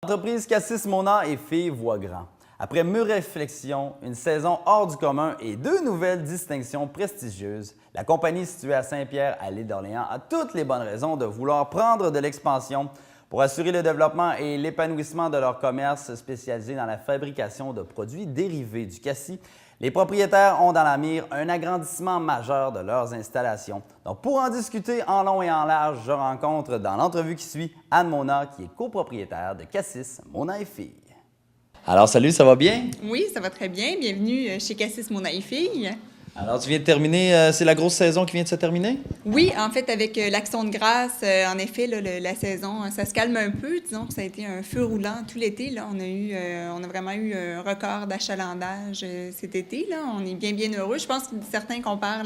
L'entreprise Cassis Mona et Filles voit grand. Après mûre réflexion, une saison hors du commun et 2 nouvelles distinctions prestigieuses, la compagnie située à Saint-Pierre, à l'île d'Orléans, a toutes les bonnes raisons de vouloir prendre de l'expansion pour assurer le développement et l'épanouissement de leur commerce spécialisé dans la fabrication de produits dérivés du cassis. Les propriétaires ont dans la mire un agrandissement majeur de leurs installations. Donc, pour en discuter en long et en large, je rencontre dans l'entrevue qui suit Anne Mona, qui est copropriétaire de Cassis Mona et Filles. Alors, salut, ça va bien? Oui, ça va très bien. Bienvenue chez Cassis Mona et Filles. Alors, tu viens de terminer, c'est la grosse saison qui vient de se terminer? Oui, en fait, avec l'Action de grâce, en effet, là, la saison, ça se calme un peu. Disons que ça a été un feu roulant tout l'été. Là, on a vraiment eu un record d'achalandage cet été. Là, on est bien heureux. Je pense que certains comparent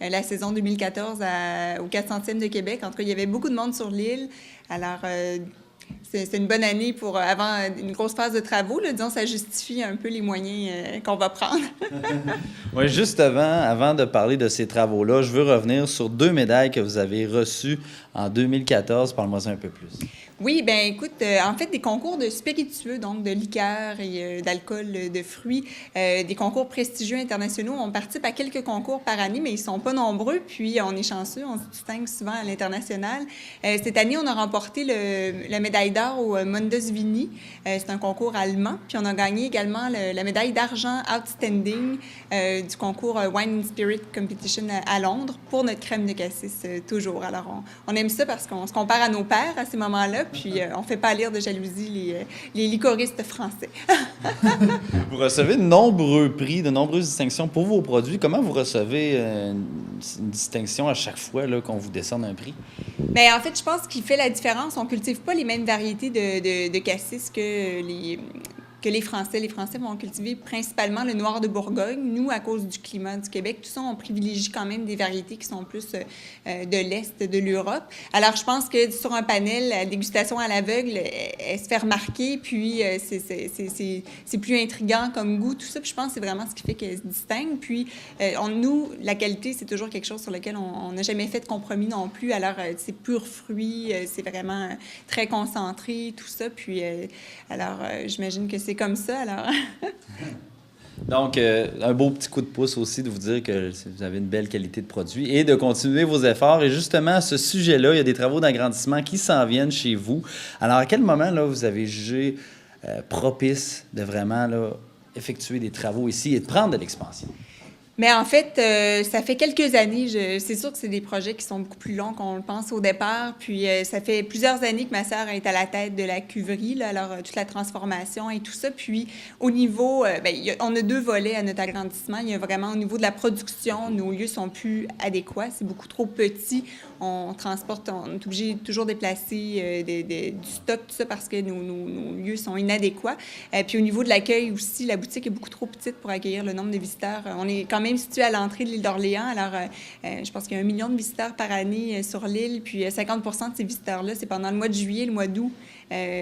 la saison 2014 au 400e de Québec. En tout cas, il y avait beaucoup de monde sur l'île. Alors, c'est une bonne année pour avant une grosse phase de travaux. Là, disons, ça justifie un peu les moyens qu'on va prendre. Oui, juste avant de parler de ces travaux-là, je veux revenir sur 2 médailles que vous avez reçues en 2014. Parle-moi un peu plus. Oui, bien écoute, en fait, des concours de spiritueux, donc de liqueurs et d'alcool de fruits, des concours prestigieux internationaux. On participe à quelques concours par année, mais ils ne sont pas nombreux, puis on est chanceux, on se distingue souvent à l'international. Cette année, on a remporté la médaille d'or au Mundusvini. C'est un concours allemand, puis on a gagné également la médaille d'argent outstanding du concours Wine and Spirit Competition à Londres pour notre crème de cassis, toujours. Alors, on aime ça parce qu'on se compare à nos pairs à ces moments-là, puis on ne fait pas lire de jalousie les licoristes français. Vous recevez de nombreux prix, de nombreuses distinctions pour vos produits. Comment vous recevez une distinction à chaque fois là, qu'on vous décerne un prix? Bien, en fait, je pense qu'il fait la différence. On ne cultive pas les mêmes variétés de cassis que les Français. Les Français vont cultiver principalement le noir de Bourgogne. Nous, à cause du climat du Québec, tout ça, on privilégie quand même des variétés qui sont plus de l'Est de l'Europe. Alors, je pense que sur un panel, la dégustation à l'aveugle, elle se fait remarquer, puis c'est plus intriguant comme goût, tout ça. Puis je pense que c'est vraiment ce qui fait qu'elle se distingue. Puis, nous, la qualité, c'est toujours quelque chose sur lequel on n'a jamais fait de compromis non plus. Alors, c'est pur fruit, c'est vraiment très concentré, tout ça. Puis, j'imagine que c'est comme ça, alors. Donc, un beau petit coup de pouce aussi de vous dire que vous avez une belle qualité de produit et de continuer vos efforts. Et justement, à ce sujet-là, il y a des travaux d'agrandissement qui s'en viennent chez vous. Alors, à quel moment, là, vous avez jugé propice de vraiment là, effectuer des travaux ici et de prendre de l'expansion? Mais en fait, ça fait quelques années. C'est sûr que c'est des projets qui sont beaucoup plus longs qu'on le pense au départ. Puis, ça fait plusieurs années que ma sœur est à la tête de la cuverie, là, alors toute la transformation et tout ça. Puis, au niveau, on a 2 volets à notre agrandissement. Il y a vraiment au niveau de la production, nos lieux sont plus adéquats. C'est beaucoup trop petit. On est obligé de toujours déplacer du stock, tout ça, parce que nos lieux sont inadéquats. Puis, au niveau de l'accueil aussi, la boutique est beaucoup trop petite pour accueillir le nombre de visiteurs. On est quand même situé à l'entrée de l'île d'Orléans. Alors, je pense qu'il y a 1 million de visiteurs par année sur l'île. Puis, 50 % de ces visiteurs-là, c'est pendant le mois de juillet, le mois d'août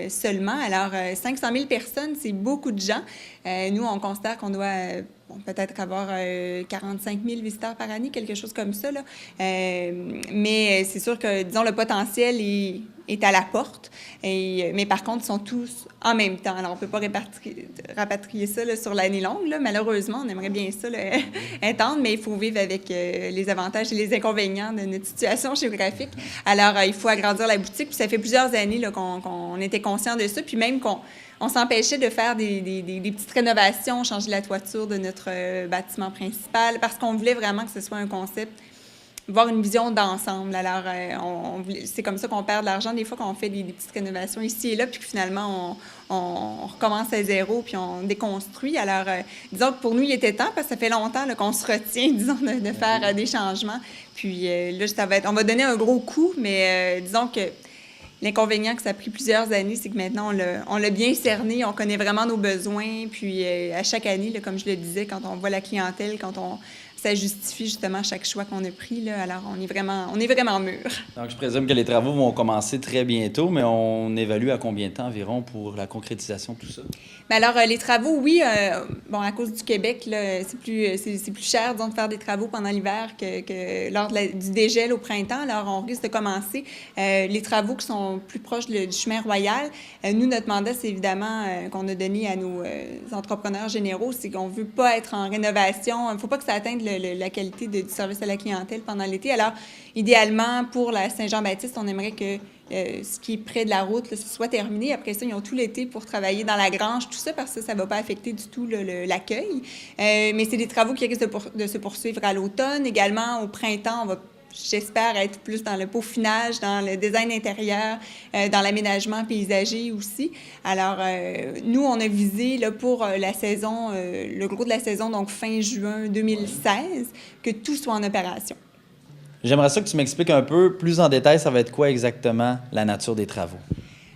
seulement. Alors, 500 000 personnes, c'est beaucoup de gens. Nous, on considère qu'on doit peut-être avoir 45 000 visiteurs par année, quelque chose comme ça, là. Mais c'est sûr que, disons, le potentiel est à la porte. Mais par contre, ils sont tous en même temps. Alors, on ne peut pas rapatrier ça là, sur l'année longue. Là. Malheureusement, on aimerait bien ça étendre, mais il faut vivre avec les avantages et les inconvénients de notre situation géographique. Alors, il faut agrandir la boutique. Puis ça fait plusieurs années là, qu'on était conscient de ça. Puis même qu'on s'empêchait de faire des petites rénovations, changer la toiture de notre bâtiment principal, parce qu'on voulait vraiment que ce soit un concept, voir une vision d'ensemble. Alors, c'est comme ça qu'on perd de l'argent des fois quand on fait des petites rénovations ici et là, puis que finalement, on recommence à zéro, puis on déconstruit. Alors, disons que pour nous, il était temps, parce que ça fait longtemps là, qu'on se retient, disons, de faire des changements. Puis là, on va donner un gros coup, mais disons que l'inconvénient que ça a pris plusieurs années, c'est que maintenant, on l'a bien cerné, on connaît vraiment nos besoins. Puis à chaque année, là, comme je le disais, quand on voit la clientèle, ça justifie justement chaque choix qu'on a pris, là. Alors, on est vraiment mûr. Donc, je présume que les travaux vont commencer très bientôt, mais on évalue à combien de temps environ pour la concrétisation de tout ça? Bien alors, les travaux, oui, à cause du Québec, là, c'est plus cher, disons, de faire des travaux pendant l'hiver que lors du dégel au printemps. Alors, on risque de commencer les travaux qui sont plus proches du chemin royal. Nous, notre mandat, c'est évidemment qu'on a donné à nos entrepreneurs généraux, c'est qu'on ne veut pas être en rénovation. Il ne faut pas que ça atteigne la qualité du service à la clientèle pendant l'été. Alors, idéalement, pour la Saint-Jean-Baptiste, on aimerait que ce qui est près de la route, là, ce soit terminé. Après ça, ils ont tout l'été pour travailler dans la grange, tout ça, parce que ça ne va pas affecter du tout l'accueil. Mais c'est des travaux qui risquent de se poursuivre à l'automne. Également, au printemps, on va, j'espère, être plus dans le peaufinage, dans le design intérieur, dans l'aménagement paysager aussi. Alors, nous, on a visé là, pour la saison, le gros de la saison, donc fin juin 2016, que tout soit en opération. J'aimerais ça que tu m'expliques un peu plus en détail, ça va être quoi exactement la nature des travaux?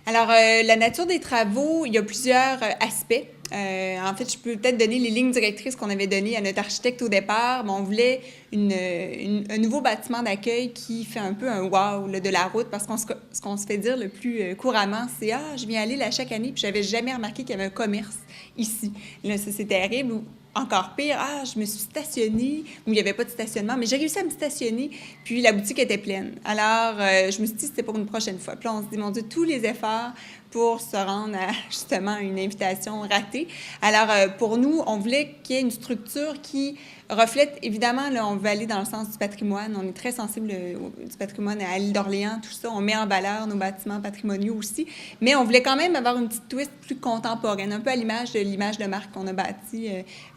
Alors, la nature des travaux, il y a plusieurs aspects. En fait, je peux peut-être donner les lignes directrices qu'on avait données à notre architecte au départ. Mais on voulait un nouveau bâtiment d'accueil qui fait un peu un wow là, de la route, parce que ce qu'on se fait dire le plus couramment, c'est « Ah, je viens aller là chaque année, puis j'avais jamais remarqué qu'il y avait un commerce ici. » Là, ça, c'est terrible. Encore pire, je me suis stationnée, où il n'y avait pas de stationnement, mais j'ai réussi à me stationner, puis la boutique était pleine. Alors, je me suis dit que c'était pour une prochaine fois. Puis là, on se dit, mon Dieu, tous les efforts pour se rendre à, justement, une invitation ratée. Alors, pour nous, on voulait qu'il y ait une structure qui reflète, évidemment, là, on veut aller dans le sens du patrimoine. On est très sensible du patrimoine à l'île d'Orléans, tout ça. On met en valeur nos bâtiments patrimoniaux aussi. Mais on voulait quand même avoir une petite twist plus contemporaine, un peu à l'image de marque qu'on a bâtie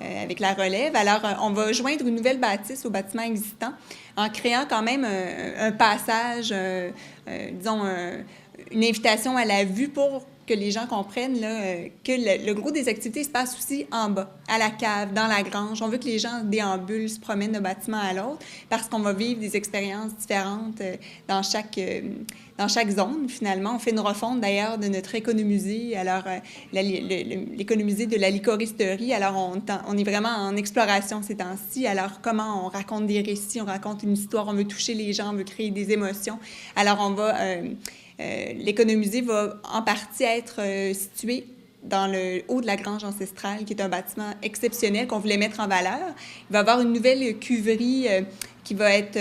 avec la relève. Alors, on va joindre une nouvelle bâtisse au bâtiment existant en créant quand même un passage, disons, une invitation à la vue pour que les gens comprennent là, que le gros des activités se passe aussi en bas, à la cave, dans la grange. On veut que les gens déambulent, se promènent d'un bâtiment à l'autre, parce qu'on va vivre des expériences différentes dans chaque zone, finalement. On fait une refonte, d'ailleurs, de notre économusée. Alors, l'économusée de la licoristerie. Alors, on est vraiment en exploration ces temps-ci. Alors, comment on raconte des récits, on raconte une histoire, on veut toucher les gens, on veut créer des émotions. Alors, on va... l'économusée va en partie être situé dans le haut de la grange ancestrale, qui est un bâtiment exceptionnel qu'on voulait mettre en valeur. Il va y avoir une nouvelle cuverie qui va être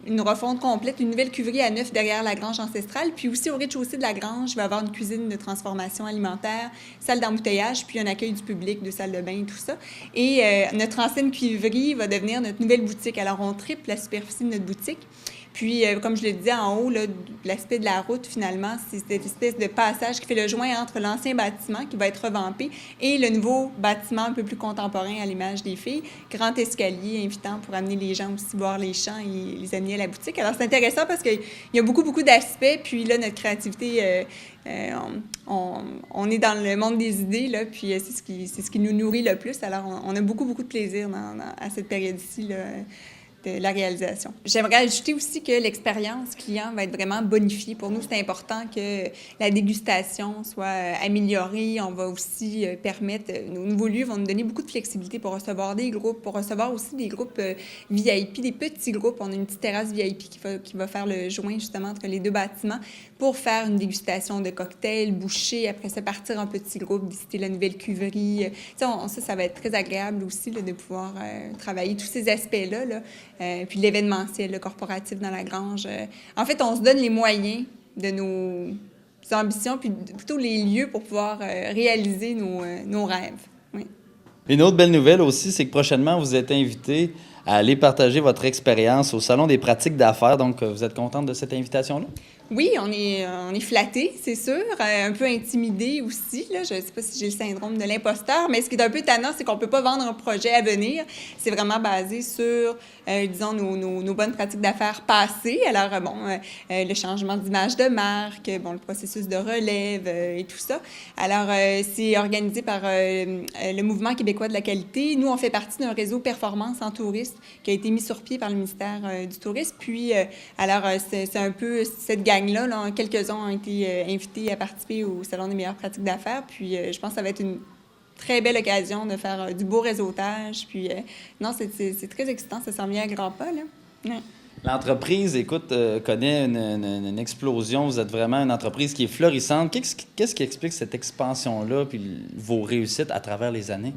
une refonte complète, une nouvelle cuverie à neuf derrière la grange ancestrale. Puis aussi, au rez-de-chaussée de la grange, il va y avoir une cuisine de transformation alimentaire, salle d'embouteillage, puis un accueil du public, deux salles de bain, tout ça. Et notre ancienne cuverie va devenir notre nouvelle boutique. Alors, on triple la superficie de notre boutique. Puis, comme je le disais en haut, là, l'aspect de la route, finalement, c'est cette espèce de passage qui fait le joint entre l'ancien bâtiment, qui va être revampé, et le nouveau bâtiment un peu plus contemporain à l'image des filles. Grand escalier invitant pour amener les gens aussi voir les champs et les amener à la boutique. Alors, c'est intéressant parce qu'il y a beaucoup d'aspects. Puis là, notre créativité, on est dans le monde des idées, là, puis c'est ce qui nous nourrit le plus. Alors, on a beaucoup de plaisir à cette période-ci, là, de la réalisation. J'aimerais ajouter aussi que l'expérience client va être vraiment bonifiée. Pour nous, c'est important que la dégustation soit améliorée. On va aussi permettre, nos nouveaux lieux vont nous donner beaucoup de flexibilité pour recevoir des groupes, pour recevoir aussi des groupes VIP, des petits groupes. On a une petite terrasse VIP qui va faire le joint justement entre les deux bâtiments pour faire une dégustation de cocktails, boucher, après ça partir en petits groupes, visiter la nouvelle cuverie. Ça va être très agréable aussi là, de pouvoir travailler tous ces aspects-là. Là. Puis l'événementiel, le corporatif dans la grange. En fait, on se donne les moyens de nos ambitions, puis plutôt les lieux pour pouvoir réaliser nos rêves. Oui. Une autre belle nouvelle aussi, c'est que prochainement, vous êtes invité à aller partager votre expérience au Salon des pratiques d'affaires. Donc, vous êtes contente de cette invitation-là? Oui, on est flattés, c'est sûr, un peu intimidés aussi. Là. Je ne sais pas si j'ai le syndrome de l'imposteur, mais ce qui est un peu tannant, c'est qu'on ne peut pas vendre un projet à venir. C'est vraiment basé sur, disons, nos bonnes pratiques d'affaires passées. Alors, le changement d'image de marque, le processus de relève et tout ça. Alors, c'est organisé par le Mouvement québécois de la qualité. Nous, on fait partie d'un réseau performance en tourisme qui a été mis sur pied par le ministère du Tourisme. Puis, c'est un peu cette gang-là, là, quelques-uns ont été invités à participer au Salon des meilleures pratiques d'affaires. Puis, je pense que ça va être très belle occasion de faire du beau réseautage. Puis, non, c'est très excitant. Ça s'en vient à grands pas, là. Ouais. L'entreprise, écoute, connaît une explosion. Vous êtes vraiment une entreprise qui est florissante. Qu'est-ce qui explique cette expansion-là puis vos réussites à travers les années?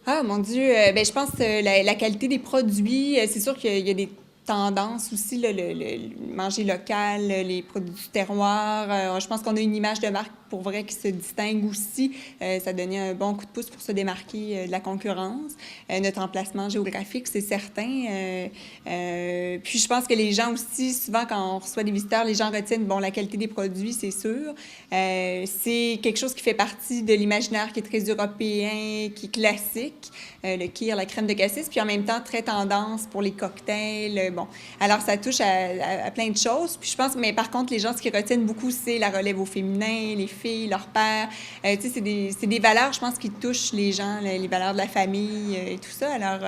Ah, mon Dieu! Ben, je pense que la qualité des produits, c'est sûr qu'il y a des tendances aussi, là, le manger local, les produits du terroir. Je pense qu'on a une image de marque pour vrai qui se distingue aussi. Ça donnait un bon coup de pouce pour se démarquer de la concurrence. Notre emplacement géographique, c'est certain. Puis je pense que les gens aussi, souvent quand on reçoit des visiteurs, les gens retiennent, bon, la qualité des produits, c'est sûr. C'est quelque chose qui fait partie de l'imaginaire qui est très européen, qui est classique. Le kir, la crème de cassis, puis en même temps, très tendance pour les cocktails. Bon, alors ça touche à plein de choses. Puis je pense, mais par contre, les gens, ce qu'ils retiennent beaucoup, c'est la relève au féminin, les filles, leurs pères. Tu sais, c'est des valeurs, je pense, qui touchent les gens, les valeurs de la famille et tout ça. Alors,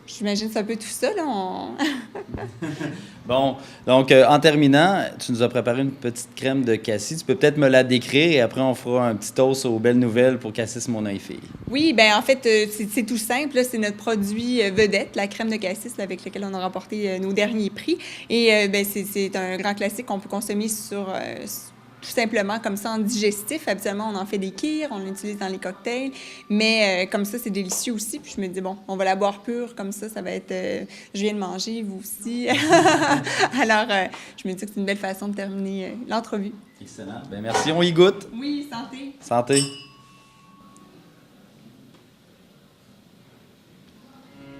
j'imagine que c'est un peu tout ça, là. Bon, donc en terminant, tu nous as préparé une petite crème de cassis. Tu peux peut-être me la décrire et après, on fera un petit toast aux belles nouvelles pour Cassis Mona et Filles. Oui, bien, en fait, c'est tout simple. Là, c'est notre produit vedette, la crème de cassis, là, avec lequel on a remporté nos derniers prix. Et bien, c'est un grand classique qu'on peut consommer sur tout simplement comme ça en digestif. Habituellement, on en fait des kirs, on l'utilise dans les cocktails, mais comme ça, c'est délicieux aussi. Puis je me dis, bon, on va la boire pure, comme ça va être... je viens de manger, vous aussi. Alors, je me dis que c'est une belle façon de terminer l'entrevue. Excellent. Bien, merci, on y goûte. Oui, santé. Santé.